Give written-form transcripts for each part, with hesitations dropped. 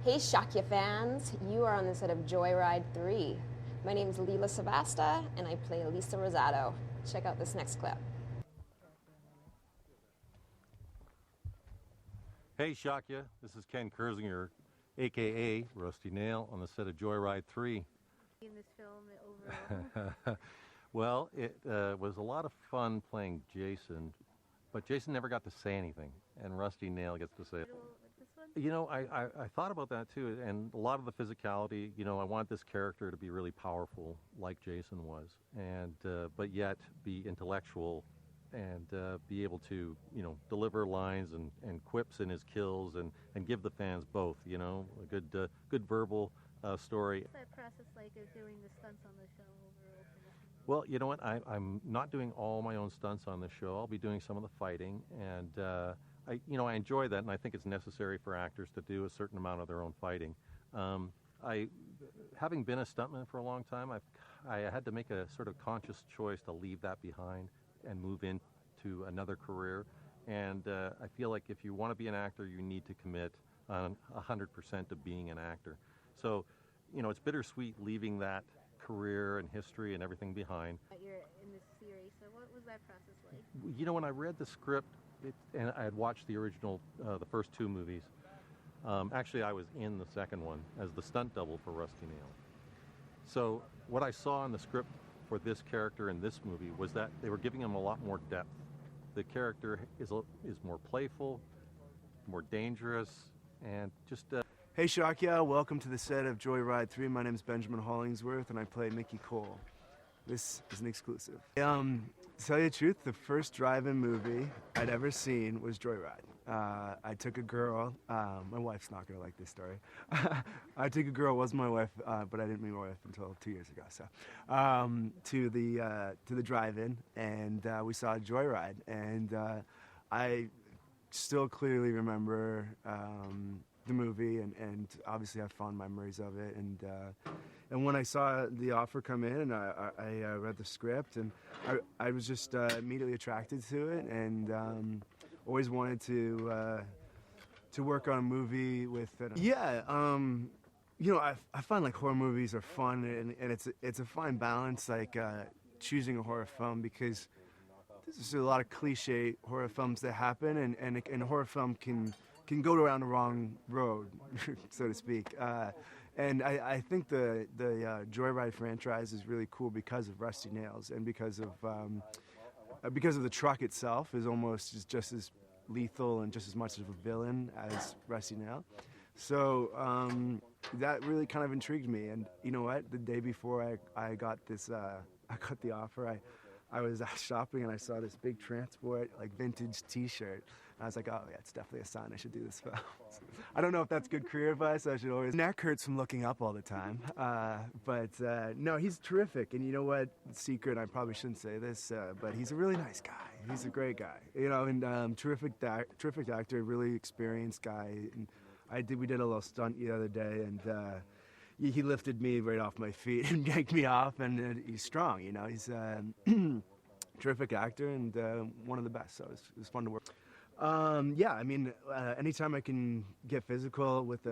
Hey Shockya fans, you are on the set of Joyride 3. My name is Leela Savasta and I play Lisa Rosato. Check out this next clip. Hey Shockya, this is Ken Kirzinger, aka Rusty Nail, on the set of Joyride 3. In this film overall? Well, it was a lot of fun playing Jason, but Jason never got to say anything, and Rusty Nail gets to say it. You know, I thought about that too, and a lot of the physicality, you know, I want this character to be really powerful like Jason was, and but yet be intellectual and be able to, you know, deliver lines and quips in his kills and give the fans both, you know, a good verbal story. What's that process like of doing the stunts on the show overall? Well, you know what, I'm not doing all my own stunts on the show. I'll be doing some of the fighting, and I enjoy that, and I think it's necessary for actors to do a certain amount of their own fighting. Having been a stuntman for a long time, I had to make a sort of conscious choice to leave that behind and move into another career. And I feel like if you want to be an actor, you need to commit 100% to being an actor. So, you know, it's bittersweet leaving that career and history and everything behind. You're in this series, so what was that process like? You know, when I read the script, and I had watched the original, the first two movies. Actually, I was in the second one as the stunt double for Rusty Nail. So what I saw in the script for this character in this movie was that they were giving him a lot more depth. The character is more playful, more dangerous, and just... Hey Shockya, welcome to the set of Joyride 3. My name is Benjamin Hollingsworth, and I play Mickey Cole. This is an exclusive. To tell you the truth, the first drive-in movie I'd ever seen was Joyride. I took a girl, my wife's not gonna like this story. I took a girl, wasn't my wife, but I didn't meet my wife until 2 years ago, so. To the drive-in, and we saw Joyride, and I still clearly remember the movie, and obviously have fond memories of it, and when I saw the offer come in, and I read the script, and I was just immediately attracted to it, and always wanted to work on a movie with it. Yeah, you know, I find like horror movies are fun, and it's a fine balance, like choosing a horror film, because there's a lot of cliche horror films that happen, and a horror film can go around the wrong road, so to speak. And I think the Joyride franchise is really cool because of Rusty Nails, and because of the truck itself is almost just as lethal and just as much of a villain as Rusty Nail. So that really kind of intrigued me. And you know what? The day before I got this, I got the offer. I was out shopping and I saw this big Transport, like vintage T-shirt. I was like, oh yeah, it's definitely a sign I should do this film. I don't know if that's good career advice. I should always. Neck hurts from looking up all the time. But no, he's terrific. And you know what? Secret, I probably shouldn't say this, but he's a really nice guy. He's a great guy. You know, and terrific actor, really experienced guy. And we did a little stunt the other day, and he lifted me right off my feet and yanked me off, and he's strong, you know. He's a terrific actor and one of the best, so it was fun to work. Yeah, I mean, anytime I can get physical with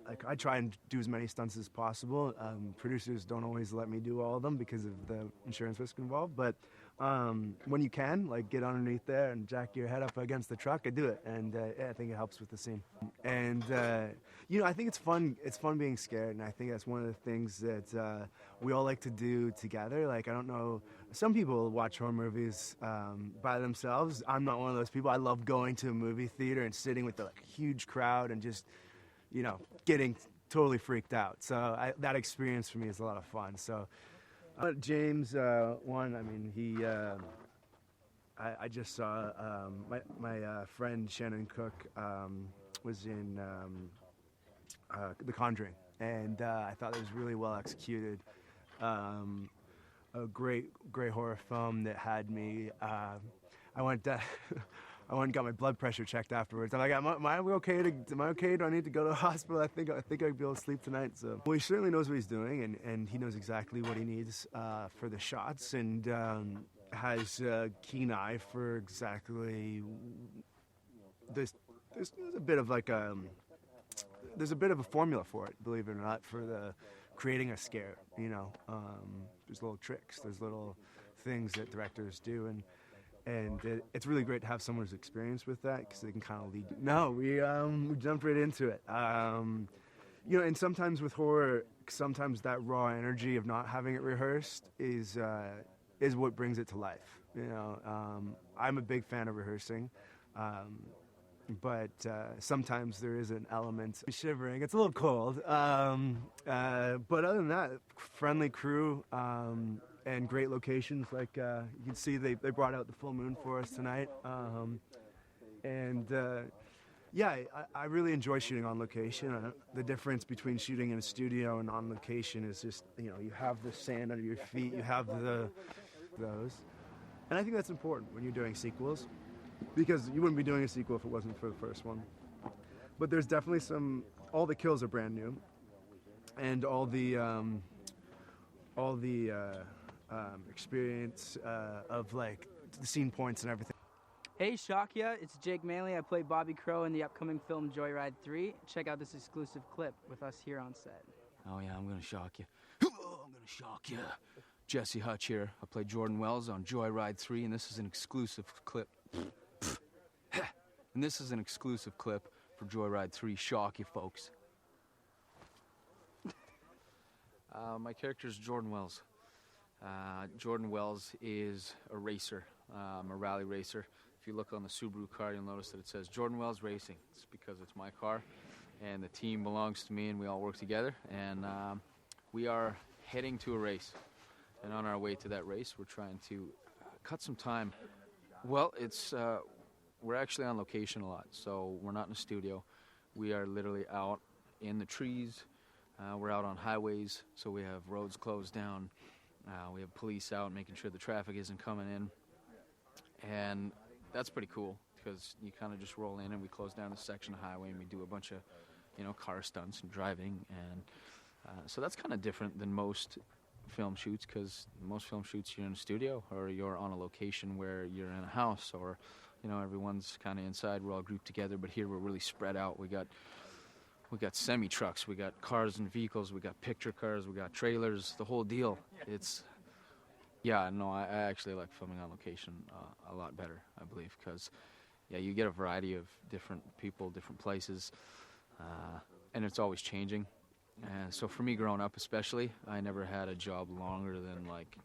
like I try and do as many stunts as possible. Producers don't always let me do all of them because of the insurance risk involved, but when you can, like, get underneath there and jack your head up against the truck, I do it, and yeah, I think it helps with the scene. And you know, I think it's fun being scared, and I think that's one of the things that we all like to do together. Like, I don't know, some people watch horror movies by themselves. I'm not one of those people. I love going to a movie theater and sitting with the huge crowd and just, you know, getting totally freaked out. So that experience for me is a lot of fun. So James, one, I mean, he, I just saw my friend Shannon Cook was in The Conjuring, and I thought it was really well executed. A great horror film that had me. I went and got my blood pressure checked afterwards. I'm like, am I okay? Do I need to go to the hospital? I think I'd be able to sleep tonight. So, well, he certainly knows what he's doing, and he knows exactly what he needs for the shots, and has a keen eye for exactly. There's a bit of like there's a bit of a formula for it, believe it or not, for the creating a scare. There's little tricks, there's little things that directors do, and it's really great to have someone who's experienced with that because they can kind of lead you. No, we jumped right into it. And sometimes with horror, sometimes that raw energy of not having it rehearsed is what brings it to life. I'm a big fan of rehearsing, but sometimes there is an element of shivering. It's a little cold, but other than that, friendly crew. And great locations, like you can see they brought out the full moon for us tonight. I really enjoy shooting on location. The difference between shooting in a studio and on location is just, you have the sand under your feet, you have those. And I think that's important when you're doing sequels, because you wouldn't be doing a sequel if it wasn't for the first one. But there's definitely all the kills are brand new, and all the experience of like the scene points and everything. Hey Shockya, it's Jake Manley. I play Bobby Crow in the upcoming film Joyride 3. Check out this exclusive clip with us here on set. Oh yeah, I'm gonna shock you. I'm gonna shock you. Jesse Hutch here. I play Jordan Wells on Joyride 3, and this is an exclusive clip. And this is an exclusive clip for Joyride 3. Shock you, folks. My character is Jordan Wells. Jordan Wells is a racer, a rally racer. If you look on the Subaru car, you'll notice that it says Jordan Wells Racing. It's because it's my car, and the team belongs to me, and we all work together. And we are heading to a race. And on our way to that race, we're trying to cut some time. Well, we're actually on location a lot, so we're not in a studio. We are literally out in the trees. We're out on highways, so we have roads closed down. We have police out making sure the traffic isn't coming in. And that's pretty cool, because you kind of just roll in and we close down the section of highway and we do a bunch of, car stunts and driving. And so that's kind of different than most film shoots, because most film shoots you're in a studio or you're on a location where you're in a house, or, everyone's kind of inside. We're all grouped together, but here we're really spread out. We got semi-trucks, we got cars and vehicles, we got picture cars, we got trailers, the whole deal. I actually like filming on location a lot better, I believe, because, you get a variety of different people, different places, and it's always changing. And so for me growing up especially, I never had a job longer than like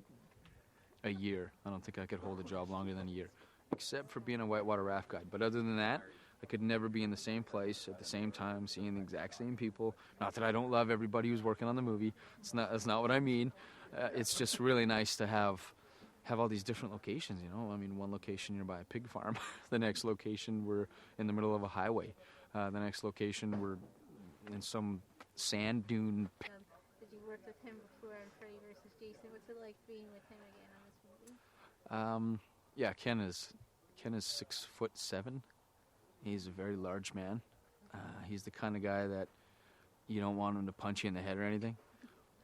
a year. I don't think I could hold a job longer than a year, except for being a whitewater raft guide. But other than that, I could never be in the same place at the same time, seeing the exact same people. Not that I don't love everybody who's working on the movie. That's not what I mean. It's just really nice to have all these different locations, one location you're by a pig farm. The next location we're in the middle of a highway. The next location we're in some sand dune. Did you work with him before on Freddy vs. Jason? What's it like being with him again on this movie? Ken is 6'7". He's a very large man. He's the kind of guy that you don't want him to punch you in the head or anything,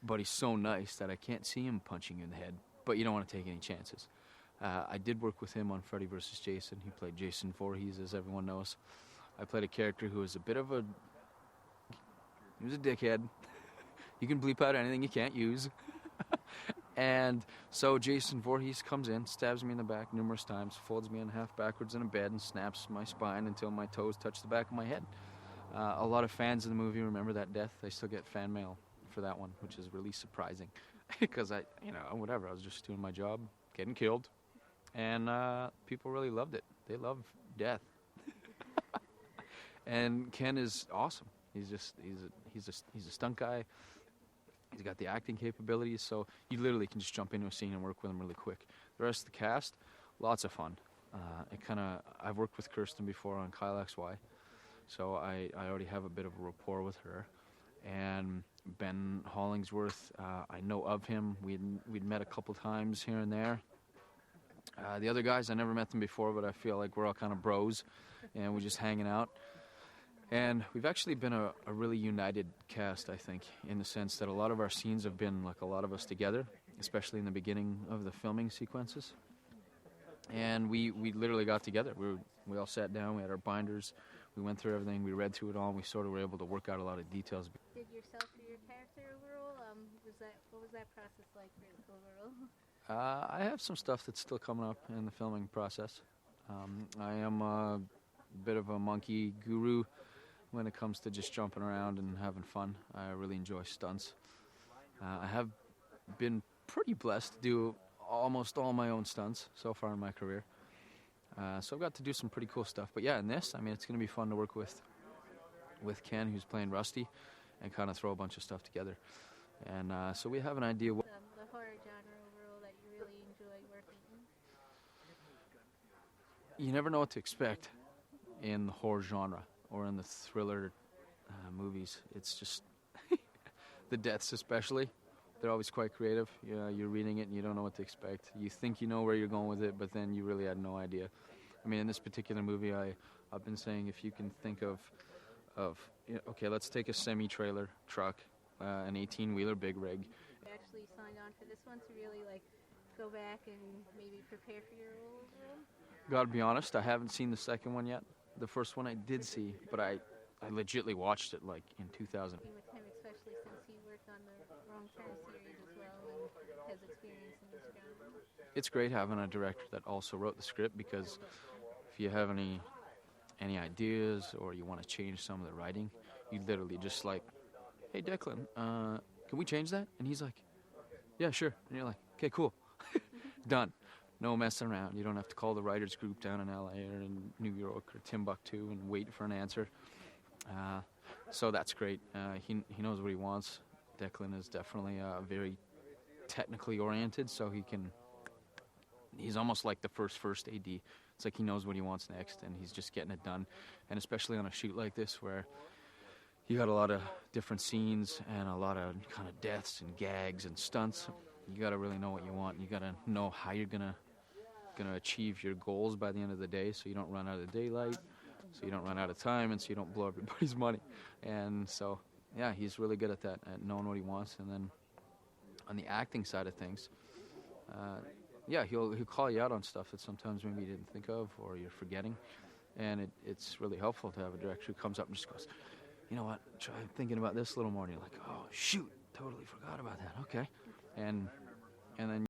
but he's so nice that I can't see him punching you in the head, but you don't want to take any chances. I did work with him on Freddy vs. Jason. He played Jason Voorhees, as everyone knows. I played a character who was he was a dickhead. You can bleep out anything you can't use. And so Jason Voorhees comes in, stabs me in the back numerous times, folds me in half backwards in a bed, and snaps my spine until my toes touch the back of my head. A lot of fans of the movie remember that death. They still get fan mail for that one, which is really surprising. Because I was just doing my job, getting killed. And people really loved it. They love death. And Ken is awesome. He's a stunt guy. He's got the acting capabilities, so you literally can just jump into a scene and work with him really quick. The rest of the cast, lots of fun. I've worked with Kirsten before on Kyle XY, so I already have a bit of a rapport with her. And Ben Hollingsworth, I know of him. We'd met a couple times here and there. The other guys, I never met them before, but I feel like we're all kind of bros, and we're just hanging out. And we've actually been a really united cast, I think, in the sense that a lot of our scenes have been like a lot of us together, especially in the beginning of the filming sequences. And we literally got together. We all sat down, we had our binders, we went through everything, we read through it all, and we sort of were able to work out a lot of details. Did yourself do your character overall? What was that process like for overall? I have some stuff that's still coming up in the filming process. I am a bit of a monkey guru when it comes to just jumping around and having fun. I really enjoy stunts. I have been pretty blessed to do almost all my own stunts so far in my career. So I've got to do some pretty cool stuff. But yeah, in this, I mean, it's going to be fun to work with Ken, who's playing Rusty, and kind of throw a bunch of stuff together. And so we have an idea what The horror genre overall that you really enjoy working in? you never know what to expect in the horror genre or in the thriller movies. It's just the deaths especially. They're always quite creative. You're reading it and you don't know what to expect. You think you know where you're going with it, but then you really had no idea. I mean, in this particular movie, I've been saying if you can think of okay, let's take a semi-trailer truck, an 18-wheeler big rig. You actually signed on for this one to really like go back and maybe prepare for your role overall? Gotta be honest, I haven't seen the second one yet. The first one I did see, but I legitimately watched it like in 2000. With him, especially since he worked on the Wrong Turn series as well and has experience in this genre. It's great having a director that also wrote the script, because if you have any ideas or you want to change some of the writing, you literally just like, hey Declan, can we change that? And he's like, yeah, sure. And you're like, okay, cool. Done. No messing around. You don't have to call the writers group down in LA or in New York or Timbuktu and wait for an answer. So that's great. He knows what he wants. Declan is definitely very technically oriented, so he's almost like the first AD. It's like he knows what he wants next, and he's just getting it done. And especially on a shoot like this, where you got a lot of different scenes and a lot of kind of deaths and gags and stunts, you got to really know what you want. You got to know how you're gonna achieve your goals by the end of the day, so you don't run out of daylight, so you don't run out of time, and so you don't blow everybody's money. And so, yeah, he's really good at that, at knowing what he wants. And then on the acting side of things, yeah, he'll call you out on stuff that sometimes maybe you didn't think of or you're forgetting. And it's really helpful to have a director who comes up and just goes, you know what, try thinking about this a little more. And you're like, oh, shoot, totally forgot about that. Okay. And then